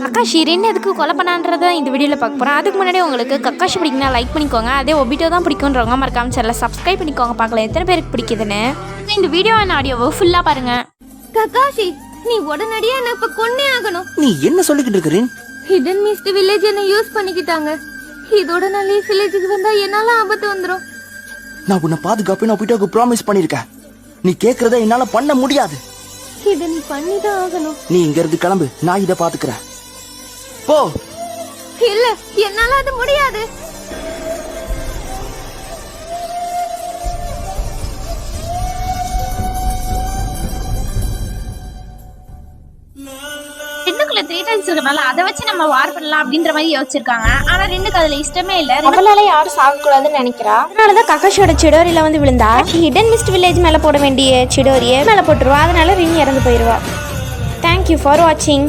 Kakashi ரெண்டு எதுக்கு கொலை பண்ணான்றதை இந்த வீடியோவில் பார்க்க போகிறேன். அதுக்கு முன்னாடி உங்களுக்கு கக்காஷி பிடிக்குன்னா லைக் பண்ணிக்கோங்க. அதே ஒபிட்டோ தான் பிடிக்குன்றவங்க மறக்காம சேனலை சப்ஸ்கிரைப் பண்ணிக்கோங்க. பார்க்கலாம் எத்தனை பேருக்கு பிடிக்குதுன்னு. இந்த வீடியோ ஆடியோவை ஃபுல்லாக பாருங்க. கக்காஷி, நீ உடனடியா என்ன இப்ப கொன்னே ஆகணும். நீ என்ன சொல்லிக்கிட்டு இருக்கிறீன்? ஹிடன் மிஸ்ட் வில்லேஜ் என்ன யூஸ் பண்ணிக்கிட்டாங்க. இதோட நான் லீஃப் வில்லேஜுக்கு வந்தா என்னால ஆபத்து வந்துரும். நான் உன்னை பாதுகாப்பு நான் போயிட்டு ப்ராமிஸ் பண்ணிருக்கேன். நீ கேக்குறத என்னால பண்ண முடியாது. இதை நீ பண்ணிதான் ஆகணும். நீ இங்க இருந்து கிளம்பு, நான் இதை பாத்துக்கிறேன். போ. இல்ல, என்னால அது முடியாது. ரெண்டுக்குள்ள 3 டைம்ஸ் இருக்கனால அதை வச்சு நம்ம வார் பண்ணலாம் அப்படின்ற மாதிரி யோசிச்சிருக்காங்க. ஆனா ரெண்டுக்கு அதுல இஷ்டமே இல்ல. அவளால யாரும் சாகக்கூடாதுன்னு நினைக்கிறா. அதனாலதான் கக்காஷியோட சிடோரியில வந்து விழுந்தா. ஹிடன் மிஸ்ட் வில்லேஜ் மேல போட வேண்டிய சிடோரியை மேல போட்டுருவா. அதனால ரின் இறந்து போயிருவா. தேங்க்யூ ஃபார் வாட்சிங்.